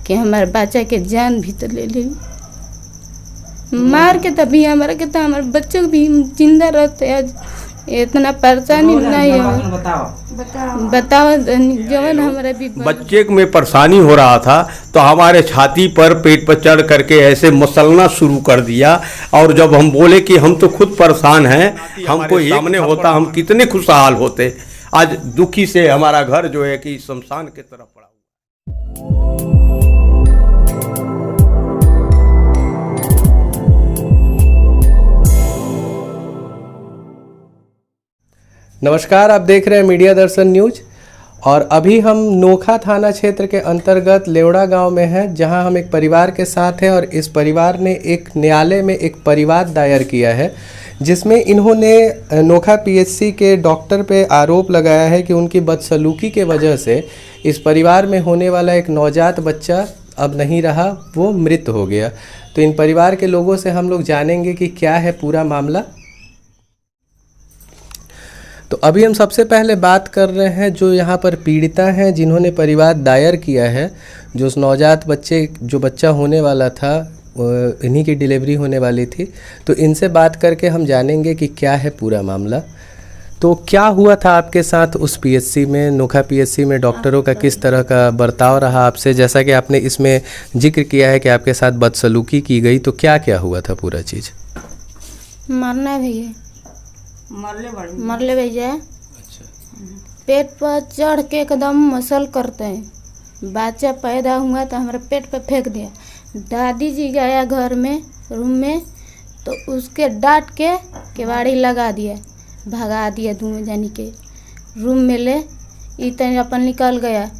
कि हमारे बच्चा के जान भी तो ले ली, मार के तभी हमारे के तो हमारे बच्चों भी जिंदा रहते। आज इतना परेशानी नहीं है। बताओ जवन हमारे भी बच्चे में परेशानी हो रहा था तो हमारे छाती पर पेट पर चढ़ करके ऐसे मसलना शुरू कर दिया। और जब हम बोले कि हम तो खुद परेशान हैं, हमको सामने होता हम कितने खुशहाल होते। आज दुखी से हमारा घर जो है कि शमशान की तरफ पड़ा। नमस्कार, आप देख रहे हैं मीडिया दर्शन न्यूज। और अभी हम नोखा थाना क्षेत्र के अंतर्गत लेवड़ा गांव में हैं, जहां हम एक परिवार के साथ हैं। और इस परिवार ने एक न्यायालय में एक परिवाद दायर किया है, जिसमें इन्होंने नोखा पीएचसी के डॉक्टर पे आरोप लगाया है कि उनकी बदसलूकी के वजह से इस परिवार में होने वाला एक नवजात बच्चा अब नहीं रहा, वो मृत हो गया। तो इन परिवार के लोगों से हम लोग जानेंगे कि क्या है पूरा मामला। तो अभी हम सबसे पहले बात कर रहे हैं जो यहाँ पर पीड़िता हैं, जिन्होंने परिवाद दायर किया है। जो उस नवजात बच्चे जो बच्चा होने वाला था, इन्हीं की डिलीवरी होने वाली थी। तो इनसे बात करके हम जानेंगे कि क्या है पूरा मामला। तो क्या हुआ था आपके साथ उस पीएचसी में, नोखा पीएचसी में डॉक्टरों का किस तरह का बर्ताव रहा आपसे? जैसा कि आपने इसमें जिक्र किया है कि आपके साथ बदसलूकी की गई, तो क्या क्या हुआ था पूरा चीज़? मरना भी है, मरले भैया। अच्छा। पेट पर चढ़ के एकदम मसल करते हैं। बच्चा पैदा हुआ तो हमारे पेट पे फेंक दिया। दादी जी गया घर में रूम में, तो उसके डांट के केवाड़ी लगा दिया, भगा दिया दोनों जानी के रूम में ले। इतने अपन निकल गया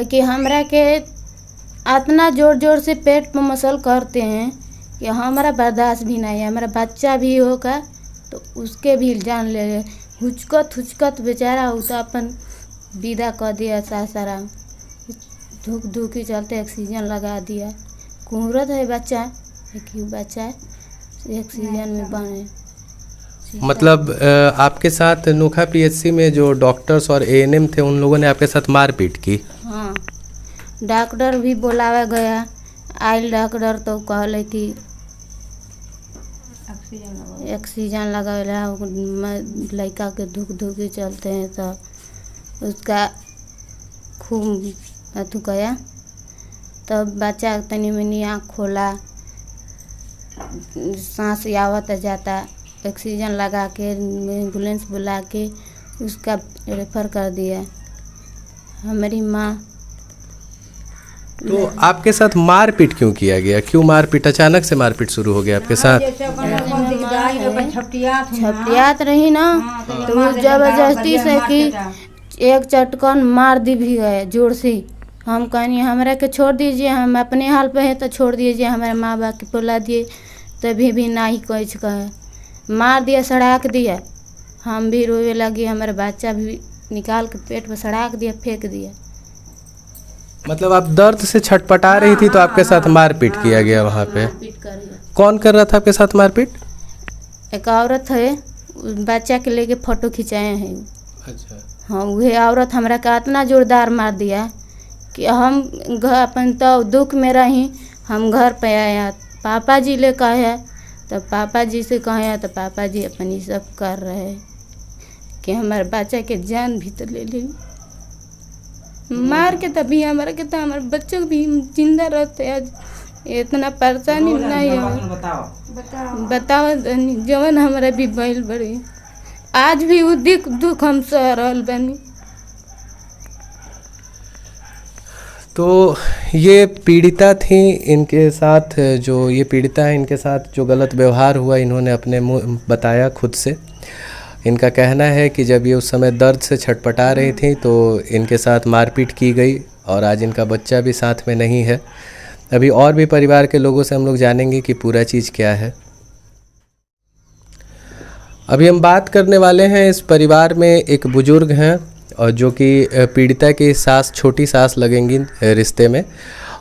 कि हमरा के इतना जोर जोर से पेट पर मसल करते हैं कि हमारा बर्दाश्त भी नहीं है। हमारा बच्चा भी होगा तो उसके भी जान ले। हुचकत बेचारा उसे अपन विदा कर दिया सासाराम। धूप के चलते ऑक्सीजन लगा दिया। कुहरत है बच्चा, एक बच्चा ऑक्सीजन में बने। मतलब आपके साथ नोखा पीएचसी में जो डॉक्टर्स और एएनएम थे, उन लोगों ने आपके साथ मारपीट की? हाँ, डॉक्टर भी बुलावा गया। आयल डॉक्टर तो कहले कि ऑक्सीजन लगावेला लड़का के धूप के चलते हैं, तो उसका खूब अथु गया। तब बच्चा तनी मनी आँख खोला, सांस आवत जाता, ऑक्सीजन लगा के एम्बुलेंस बुला के उसका रेफर कर दिया हमारी माँ। तो आपके साथ मारपीट क्यों किया गया? क्यों मारपीट, अचानक से मारपीट शुरू हो गया आपके साथ? छपटियात रही ना, तो जबरदस्ती से कि एक चटकन मार दी भी गए जोर से। हम कहनी हमरा के छोड़ दीजिए, हम अपने हाल पे है तो छोड़ दीजिए, हमारे माँ बाप के बुला दिए तभी भी ना ही कुछ कहे। मार दिया, सड़ाक दिया। हम भी रोवे लगे, हमारे बच्चा भी निकाल के पेट पर सड़ाक दिया, फेंक दिया। मतलब आप दर्द से छटपटा रही थी तो आपके साथ मारपीट किया गया वहाँ पे? कौन कर रहा था आपके साथ मारपीट? एक औरत है, बच्चा के लेके फोटो खिंचाए हैं। अच्छा। हाँ, वही औरत हमरा का इतना जोरदार मार दिया कि हम घर अपन तो दुख में रही। हम घर पे आया, पापा जी ले कहे, तो पापा जी से कहे तो पापा जी अपनी सब कर रहे कि हमारे बच्चा के जान भी तो ले ली, मार के तभी हमारे के तो हमारे बच्चों भी जिंदा रहते। आज इतना परेशानी नहीं है। बताओ जवन हमारा भी बैल बड़ी, आज भी वो दुख हम सह रहल बनी। तो ये पीड़िता थी, इनके साथ जो ये पीड़िता है, इनके साथ जो गलत व्यवहार हुआ, इन्होंने अपने मुँह बताया खुद से। इनका कहना है कि जब ये उस समय दर्द से छटपटा रही थी तो इनके साथ मारपीट की गई, और आज इनका बच्चा भी साथ में नहीं है। अभी और भी परिवार के लोगों से हम लोग जानेंगे कि पूरा चीज़ क्या है। अभी हम बात करने वाले हैं इस परिवार में एक बुजुर्ग हैं, और जो कि पीड़िता की सास, छोटी सास लगेंगी रिश्ते में।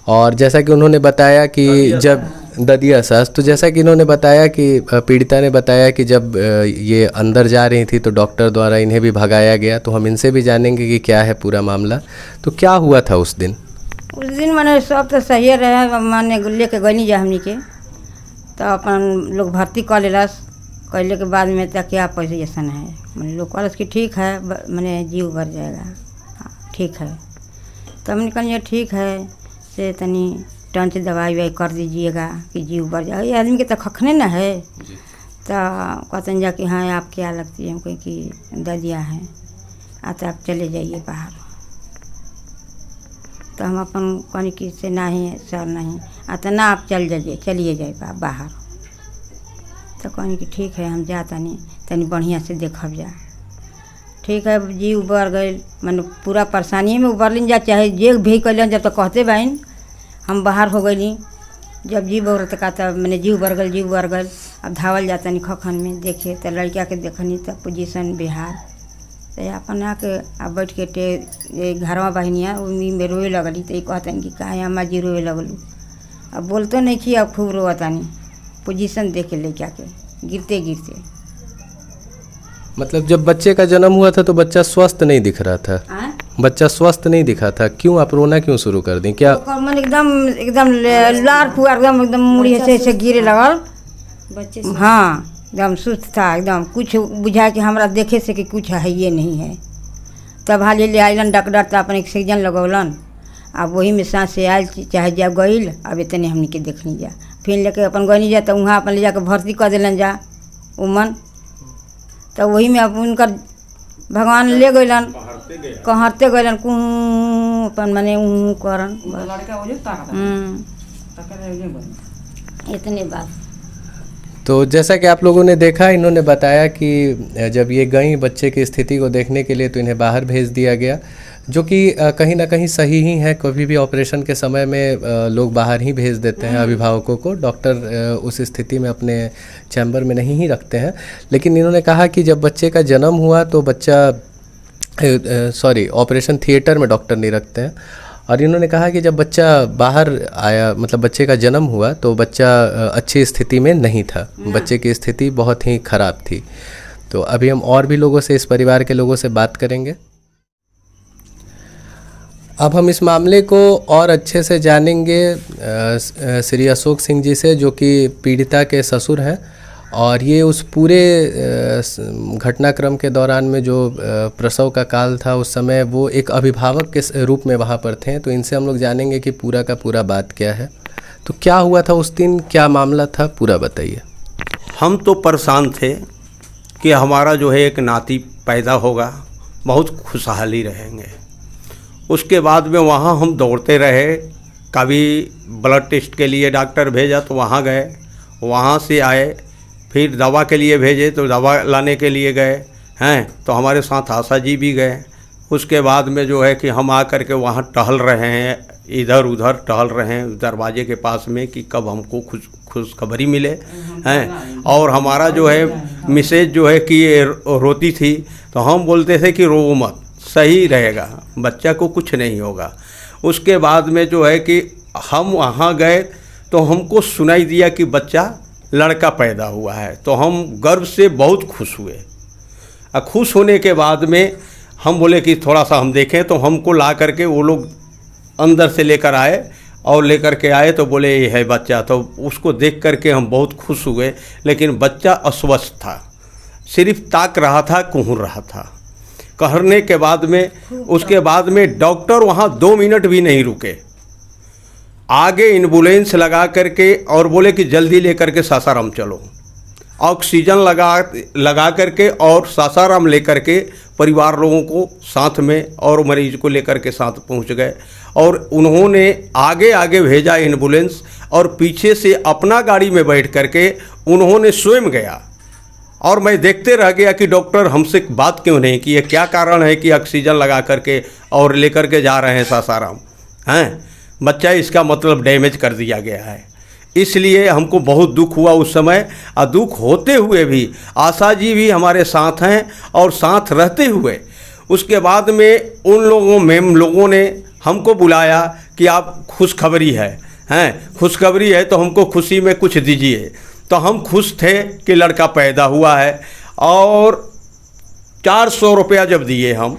और जैसा कि उन्होंने बताया कि जब ददिया सास, तो जैसा कि इन्होंने बताया कि पीड़िता ने बताया कि जब ये अंदर जा रही थी तो डॉक्टर द्वारा इन्हें भी भगाया गया। तो हम इनसे भी जानेंगे कि क्या है पूरा मामला। तो क्या हुआ था उस दिन? उस दिन मैंने सब तो सही रहे, मैंने लेके गई जा हमनी के तो अपन लोग भर्ती कर लेलस। कैले के बाद में तो क्या पोजीशन है, मैंने लोग कहलस कि ठीक है, मैंने जीव भर जाएगा। हाँ, ठीक है। तो हमने कहा ठीक है, से तनी टंच दवाई ववाई कर दीजिएगा कि जीव भर जाएगा। ये आदमी के तो खखने न है। तो कहते जा कि हाँ आप क्या लगती है, हमको कि ददिया है, तो आप चले जाइए बाहर। तो हम अपन कहनी कि से नहीं सर नहीं, तो ना आप चलिए जाइए बाहर। तो कहनी कि ठीक है हम जा तनी बढ़िया से देखब जा। ठीक है, जी उबर गई, मैंने पूरा परेशानी में उबरलिन जा, चाहे जे भी कैलन जब तो कहते बाइन हम बाहर हो गई। जब जी बोर तो कहता मैंने जी उबर गल। अब धावल जाता नहीं खखन में देखे तो लड़का के देखनी तो पोजीशन बिहार। तो अपन आके अब बैठ के घरवा बहनिया उन्हीं में रोए लगली। तो ये कहतन कि काहे अम्मा जी रोए लगलू। अब बोलते नहीं कि अब खूब रोतानी पोजीशन देख के लेके आके गिरते गिरते। मतलब जब बच्चे का जन्म हुआ था तो बच्चा स्वस्थ नहीं दिख रहा था। बच्चा स्वस्थ नहीं दिखा था, क्यों आप रोना क्यों शुरू कर दी? क्या मन एकदम लार फुआ एकदम मुड़ी ऐसे गिरे लगल बच्चे। हाँ, एकदम सुस्त था, एकदम कुछ बुझा कि हमरा देखे से कि कुछ है ये नहीं है। तब हाल ले आइलन डॉक्टर तो अपन ऑक्सीजन लगौलन। अब वही में सांस से आयल चाहे जा गईल। अब इतने हमने के देखनी जा, फिर लेके अपन गनी जा तो वहाँ अपन ले जाकर भर्ती कर दिलन जा उमन। तो वही में अब उनकर भगवान ले गईलन, कहते गईलन अपन मने करन इतने बात। तो जैसा कि आप लोगों ने देखा, इन्होंने बताया कि जब ये गई बच्चे की स्थिति को देखने के लिए तो इन्हें बाहर भेज दिया गया, जो कि कहीं ना कहीं सही ही है। कभी भी ऑपरेशन के समय में लोग बाहर ही भेज देते हैं अभिभावकों को, डॉक्टर उस स्थिति में अपने चैम्बर में नहीं ही रखते हैं। लेकिन इन्होंने कहा कि जब बच्चे का जन्म हुआ तो ऑपरेशन थिएटर में डॉक्टर नहीं रखते हैं। और इन्होंने कहा कि जब बच्चा बाहर आया, मतलब बच्चे का जन्म हुआ तो बच्चा अच्छी स्थिति में नहीं था, बच्चे की स्थिति बहुत ही ख़राब थी। तो अभी हम और भी लोगों से, इस परिवार के लोगों से बात करेंगे। अब हम इस मामले को और अच्छे से जानेंगे श्री अशोक सिंह जी से, जो कि पीड़िता के ससुर हैं। और ये उस पूरे घटनाक्रम के दौरान में जो प्रसव का काल था उस समय वो एक अभिभावक के रूप में वहाँ पर थे। तो इनसे हम लोग जानेंगे कि पूरा का पूरा बात क्या है, तो क्या हुआ था उस दिन, क्या मामला था, पूरा बताइए। हम तो परेशान थे कि हमारा जो है एक नाती पैदा होगा, बहुत खुशहाली रहेंगे। उसके बाद में वहाँ हम दौड़ते रहे, कभी ब्लड टेस्ट के लिए डॉक्टर भेजा तो वहाँ गए, वहाँ से आए, फिर दवा के लिए भेजे तो दवा लाने के लिए गए हैं। तो हमारे साथ आशा जी भी गए। उसके बाद में जो है कि हम आ कर के वहाँ टहल रहे हैं, इधर उधर टहल रहे हैं दरवाजे के पास में कि कब हमको खुशखबरी मिले हैं। और हमारा जो है मिसेज जो है कि रोती थी, तो हम बोलते थे कि रो मत, सही रहेगा, बच्चा को कुछ नहीं होगा। उसके बाद में जो है कि हम वहाँ गए तो हमको सुनाई दिया कि बच्चा लड़का पैदा हुआ है। तो हम गर्व से बहुत खुश हुए। खुश होने के बाद में हम बोले कि थोड़ा सा हम देखें, तो हमको ला करके वो लोग अंदर से लेकर आए और लेकर के आए तो बोले ये है बच्चा। तो उसको देख करके हम बहुत खुश हुए। लेकिन बच्चा अस्वस्थ था, सिर्फ ताक रहा था, कुहर रहा था। कहरने के बाद में उसके बाद में डॉक्टर वहाँ 2 मिनट भी नहीं रुके, आगे एम्बुलेंस लगा करके और बोले कि जल्दी लेकर के सासाराम चलो। ऑक्सीजन लगा करके और सासाराम लेकर के परिवार लोगों को साथ में और मरीज को लेकर के साथ पहुंच गए। और उन्होंने आगे आगे भेजा एम्बुलेंस और पीछे से अपना गाड़ी में बैठ करके उन्होंने स्वयं गया। और मैं देखते रह गया कि डॉक्टर हमसे बात क्यों नहीं की है, क्या कारण है कि ऑक्सीजन लगा करके और लेकर के जा रहे हैं सासाराम हैं। बच्चा इसका मतलब डैमेज कर दिया गया है। इसलिए हमको बहुत दुख हुआ उस समय। और दुख होते हुए भी आशा जी भी हमारे साथ हैं और साथ रहते हुए उसके बाद में उन लोगों ने हमको बुलाया कि आप खुशखबरी है खुशखबरी है तो हमको खुशी में कुछ दीजिए। तो हम खुश थे कि लड़का पैदा हुआ है। और 400 रुपया जब दिए हम,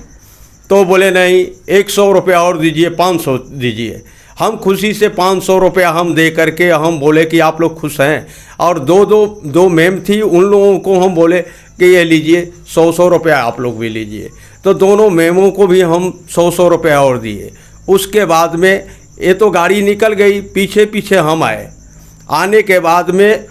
तो बोले नहीं 100 रुपया और दीजिए, 500 दीजिए। हम खुशी से 500 रुपया हम दे करके हम बोले कि आप लोग खुश हैं। और दो मैम थी, उन लोगों को हम बोले कि ये लीजिए 100 रुपया आप लोग भी लीजिए। तो दोनों मैमों को भी हम 100 रुपया और दिए। उसके बाद में ये तो गाड़ी निकल गई, पीछे पीछे हम आए। आने के बाद में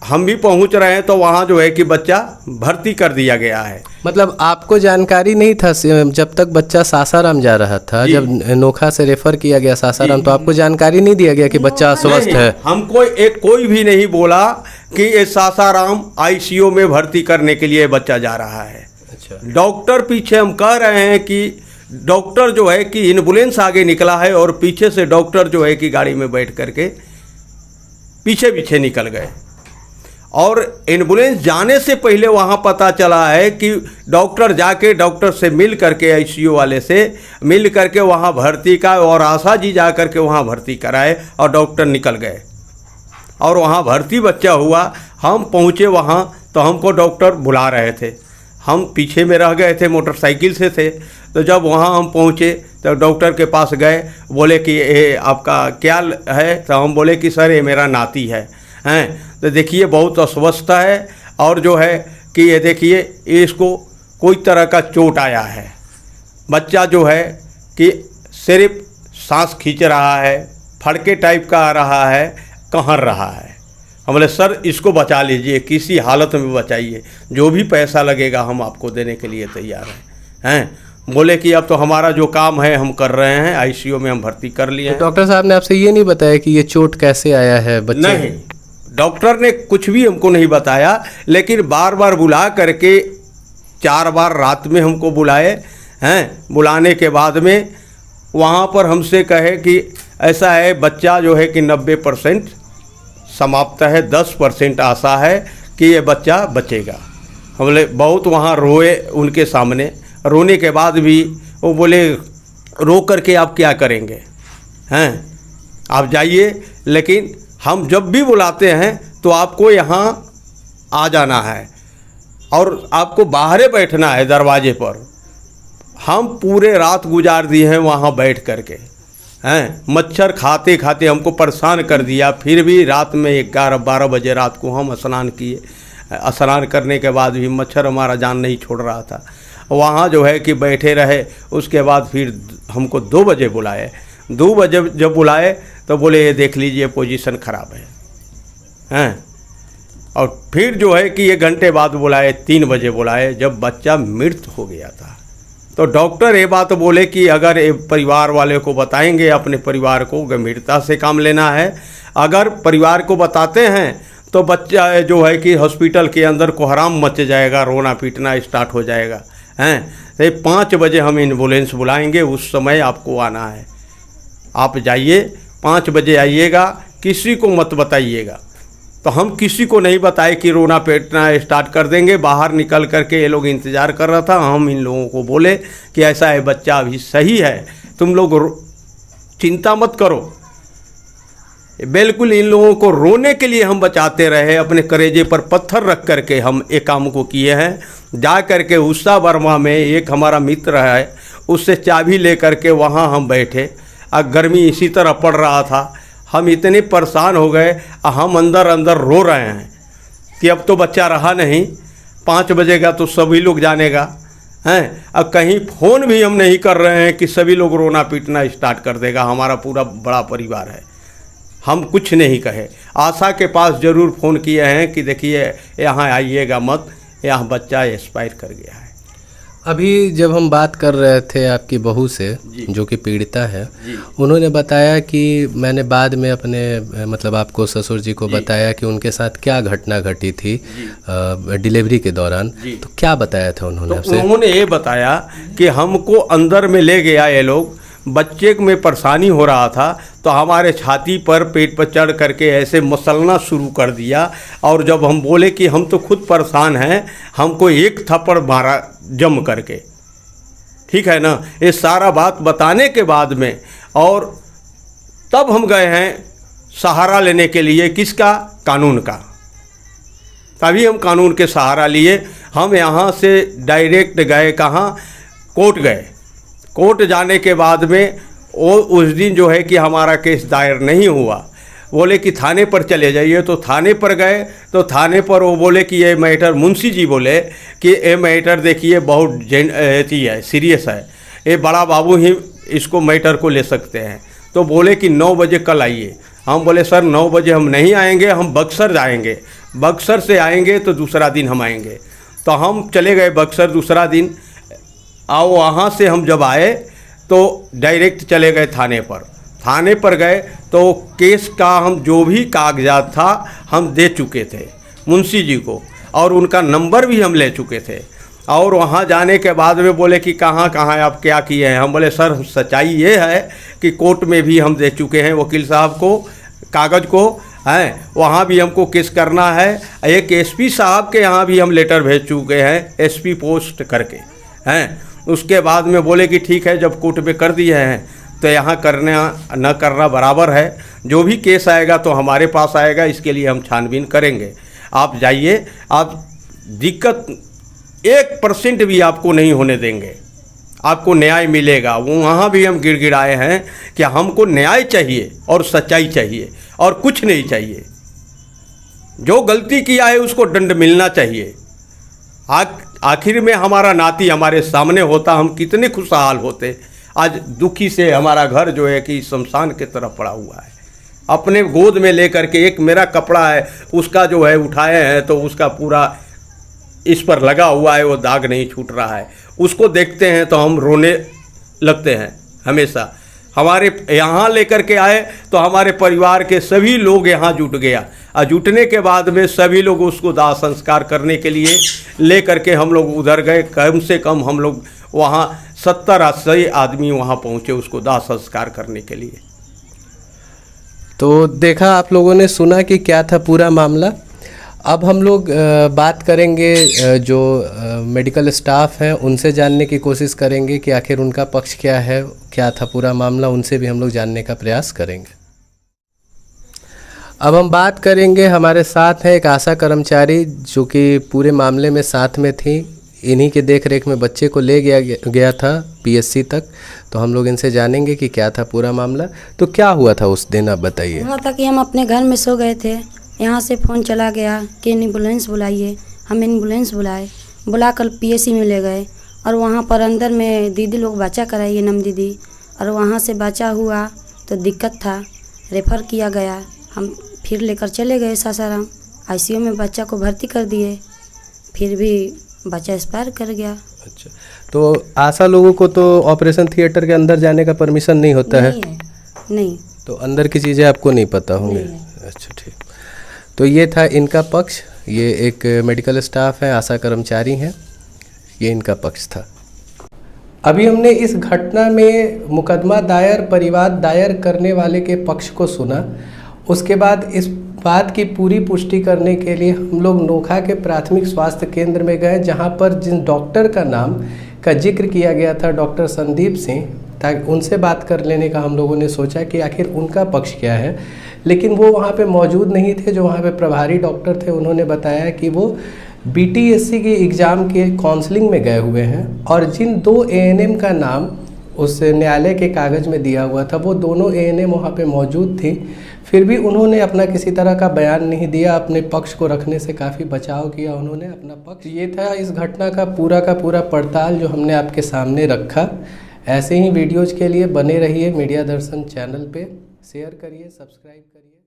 हम भी पहुंच रहे हैं तो वहाँ जो है कि बच्चा भर्ती कर दिया गया है। मतलब आपको जानकारी नहीं था जब तक बच्चा सासाराम जा रहा था, जब नोखा से रेफर किया गया सासाराम, तो आपको जानकारी नहीं दिया गया कि बच्चा अस्वस्थ है? हमको कोई भी नहीं बोला कि ये सासाराम आईसीयू में भर्ती करने के लिए बच्चा जा रहा है। अच्छा। डॉक्टर पीछे हम कह रहे हैं कि डॉक्टर जो है कि एम्बुलेंस आगे निकला है और पीछे से डॉक्टर जो है कि गाड़ी में बैठ करके पीछे पीछे निकल गए। और एम्बुलेंस जाने से पहले वहाँ पता चला है कि डॉक्टर जाके डॉक्टर से मिल करके, आईसीयू वाले से मिल करके वहाँ भर्ती का, और आशा जी जा करके वहाँ भर्ती कराए और डॉक्टर निकल गए और वहाँ भर्ती बच्चा हुआ। हम पहुँचे वहाँ तो हमको डॉक्टर बुला रहे थे, हम पीछे में रह गए थे, मोटरसाइकिल से थे। तो जब वहाँ हम पहुँचे तो डॉक्टर के पास गए, बोले कि ये आपका क्या है? तो हम बोले कि सर ये मेरा नाती है। तो देखिए बहुत अस्वस्थ है और जो है कि ये देखिए इसको कोई तरह का चोट आया है। बच्चा जो है कि सिर्फ सांस खींच रहा है, फड़के टाइप का आ रहा है, कहर रहा है। हम बोले सर इसको बचा लीजिए, किसी हालत में बचाइए, जो भी पैसा लगेगा हम आपको देने के लिए तैयार हैं। बोले कि अब तो हमारा जो काम है हम कर रहे हैं, आईसीयू में हम भर्ती कर लिए हैं। डॉक्टर साहब ने आपसे ये नहीं बताया कि ये चोट कैसे आया है बच्चे? नहीं, डॉक्टर ने कुछ भी हमको नहीं बताया, लेकिन बार बार बुला करके 4 बार रात में हमको बुलाए हैं। बुलाने के बाद में वहाँ पर हमसे कहे कि ऐसा है बच्चा जो है कि 90% समाप्त है, 10% आशा है कि ये बच्चा बचेगा। हम बोले बहुत वहाँ रोए उनके सामने। रोने के बाद भी वो बोले रो करके आप क्या करेंगे आप जाइए, लेकिन हम जब भी बुलाते हैं तो आपको यहाँ आ जाना है और आपको बाहर बैठना है दरवाजे पर। हम पूरे रात गुजार दी हैं वहाँ बैठ करके मच्छर खाते खाते हमको परेशान कर दिया। फिर भी रात में 11-12 बजे रात को हम स्नान किए। स्नान करने के बाद भी मच्छर हमारा जान नहीं छोड़ रहा था। वहाँ जो है कि बैठे रहे। उसके बाद फिर हमको 2 बजे बुलाए। 2 बजे जब बुलाए तो बोले ये देख लीजिए पोजीशन ख़राब है और फिर जो है कि 1 घंटे बाद बुलाए, 3 बजे बुलाए जब बच्चा मृत हो गया था। तो डॉक्टर ये बात बोले कि अगर ये परिवार वाले को बताएंगे, अपने परिवार को गंभीरता से काम लेना है। अगर परिवार को बताते हैं तो बच्चा जो है कि हॉस्पिटल के अंदर कोहराम मच जाएगा, रोना पीटना स्टार्ट हो जाएगा। तो 5 बजे हम एम्बुलेंस बुलाएंगे, उस समय आपको आना है। आप जाइए, 5 बजे आइएगा, किसी को मत बताइएगा। तो हम किसी को नहीं बताए कि रोना पीटना स्टार्ट कर देंगे। बाहर निकल करके ये लोग इंतज़ार कर रहा था। हम इन लोगों को बोले कि ऐसा है बच्चा अभी सही है, तुम लोग चिंता मत करो। बिल्कुल इन लोगों को रोने के लिए हम बचाते रहे। अपने करेजे पर पत्थर रख करके हम एक काम को किए हैं। जा करके उषा वर्मा में एक हमारा मित्र है, उससे चाबी ले करके वहाँ हम बैठे। गर्मी इसी तरह पड़ रहा था। हम इतने परेशान हो गए, हम अंदर अंदर रो रहे हैं कि अब तो बच्चा रहा नहीं। 5 बजेगा तो सभी लोग जानेगा अब कहीं फ़ोन भी हम नहीं कर रहे हैं कि सभी लोग रोना पीटना स्टार्ट कर देगा। हमारा पूरा बड़ा परिवार है, हम कुछ नहीं कहे। आशा के पास ज़रूर फ़ोन किए हैं कि देखिए यहाँ आइएगा मत, यहाँ बच्चा एक्सपायर कर गया है। अभी जब हम बात कर रहे थे आपकी बहू से जो कि पीड़िता है, उन्होंने बताया कि मैंने बाद में अपने मतलब आपको ससुर जी को बताया कि उनके साथ क्या घटना घटी थी डिलीवरी के दौरान। तो क्या बताया था उन्होंने आपसे? उन्होंने ये बताया कि हमको अंदर में ले गया ये लोग, बच्चे में परेशानी हो रहा था तो हमारे छाती पर पेट पर चढ़ करके ऐसे मसलना शुरू कर दिया। और जब हम बोले कि हम तो खुद परेशान हैं, हमको 1 थप्पड़ मारा जम करके, ठीक है ना। ये सारा बात बताने के बाद में और तब हम गए हैं सहारा लेने के लिए, किसका? कानून का। तभी हम कानून के सहारा लिए। हम यहाँ से डायरेक्ट गए कहाँ? कोर्ट गए। कोर्ट जाने के बाद में वो उस दिन जो है कि हमारा केस दायर नहीं हुआ। बोले कि थाने पर चले जाइए, तो थाने पर गए तो थाने पर वो बोले कि ये मैटर, मुंशी जी बोले कि ये मैटर देखिए बहुत अथी है, सीरियस है, ये बड़ा बाबू ही इसको मैटर को ले सकते हैं। तो बोले कि 9 बजे कल आइए। हम बोले सर 9 बजे हम नहीं आएंगे, हम बक्सर जाएंगे, बक्सर से आएंगे तो दूसरा दिन हम आएंगे। तो हम चले गए बक्सर दूसरा दिन। और वहाँ से हम जब आए तो डायरेक्ट चले गए थाने पर। थाने पर गए तो केस का हम जो भी कागजात था हम दे चुके थे मुंशी जी को, और उनका नंबर भी हम ले चुके थे। और वहाँ जाने के बाद में बोले कि कहाँ कहाँ आप क्या किए हैं। हम बोले सर सच्चाई ये है कि कोर्ट में भी हम दे चुके हैं वकील साहब को कागज़ को, हैं वहाँ भी हमको केस करना है। एक एसपी साहब के यहाँ भी हम लेटर भेज चुके हैं, एसपी पोस्ट करके, हैं। उसके बाद में बोले कि ठीक है, जब कोर्ट में कर दिए हैं तो यहाँ करना न करना बराबर है, जो भी केस आएगा तो हमारे पास आएगा, इसके लिए हम छानबीन करेंगे। आप जाइए, आप दिक्कत 1% भी आपको नहीं होने देंगे, आपको न्याय मिलेगा। वहाँ भी हम गिड़गिड़ाए हैं कि हमको न्याय चाहिए और सच्चाई चाहिए और कुछ नहीं चाहिए। जो गलती किया है उसको दंड मिलना चाहिए। आखिर में हमारा नाती हमारे सामने होता, हम कितने खुशहाल होते। आज दुखी से हमारा घर जो है कि शमशान की तरफ पड़ा हुआ है। अपने गोद में लेकर के, एक मेरा कपड़ा है उसका जो है उठाए हैं तो उसका पूरा इस पर लगा हुआ है, वो दाग नहीं छूट रहा है। उसको देखते हैं तो हम रोने लगते हैं हमेशा। हमारे यहाँ लेकर के आए तो हमारे परिवार के सभी लोग यहाँ जुट गया, और जुटने के बाद में सभी लोग उसको दाह संस्कार करने के लिए ले करके हम लोग उधर गए। कम से कम हम लोग वहाँ 70-80 आदमी वहाँ पहुँचे उसको दाह संस्कार करने के लिए। तो देखा, आप लोगों ने सुना कि क्या था पूरा मामला। अब हम लोग बात करेंगे, जो मेडिकल स्टाफ हैं उनसे जानने की कोशिश करेंगे कि आखिर उनका पक्ष क्या है, क्या था पूरा मामला, उनसे भी हम लोग जानने का प्रयास करेंगे। अब हम बात करेंगे, हमारे साथ है एक आशा कर्मचारी जो कि पूरे मामले में साथ में थी, इन्हीं के देख रेख में बच्चे को ले गया था पीएससी तक। तो हम लोग इनसे जानेंगे कि क्या था पूरा मामला। तो क्या हुआ था उस दिन, आप बताइए। हुआ था कि हम अपने घर में सो गए थे, यहाँ से फ़ोन चला गया कि एम्बुलेंस बुलाइए। हम एम्बुलेंस बुला कर पीएससी में ले गए, और वहाँ पर अंदर में दीदी लोग बच्चा कराइए, नम दीदी, और वहाँ से बच्चा हुआ तो दिक्कत था, रेफ़र किया गया। हम फिर लेकर चले गए सासाराम, आईसीयू में बच्चा को भर्ती कर दिए, फिर भी बच्चा एक्सपायर कर गया। अच्छा, तो आशा लोगों को तो ऑपरेशन थिएटर के अंदर जाने का परमिशन नहीं होता है? नहीं। तो अंदर की चीज़ें आपको नहीं पता होंगे? अच्छा, ठीक। तो ये था इनका पक्ष। ये एक मेडिकल स्टाफ है, आशा कर्मचारी हैं, ये इनका पक्ष था। अभी हमने इस घटना में मुकदमा दायर, परिवाद दायर करने वाले के पक्ष को सुना। उसके बाद इस बात की पूरी पुष्टि करने के लिए हम लोग नोखा के प्राथमिक स्वास्थ्य केंद्र में गए, जहां पर जिन डॉक्टर का नाम का जिक्र किया गया था, डॉक्टर संदीप सिंह, ताकि उनसे बात कर लेने का हम लोगों ने सोचा कि आखिर उनका पक्ष क्या है। लेकिन वो वहाँ पे मौजूद नहीं थे। जो वहाँ पे प्रभारी डॉक्टर थे उन्होंने बताया कि वो बीटीएससी के एग्ज़ाम के काउंसलिंग में गए हुए हैं, और जिन 2 एएनएम का नाम उस न्यायालय के कागज़ में दिया हुआ था, वो दोनों एएनएम वहाँ पे मौजूद थी। फिर भी उन्होंने अपना किसी तरह का बयान नहीं दिया, अपने पक्ष को रखने से काफ़ी बचाव किया उन्होंने अपना पक्ष। ये था इस घटना का पूरा पड़ताल जो हमने आपके सामने रखा। ऐसे ही वीडियोज़ के लिए बने रहिए मीडिया दर्शन चैनल पे, शेयर करिए, सब्सक्राइब करिए।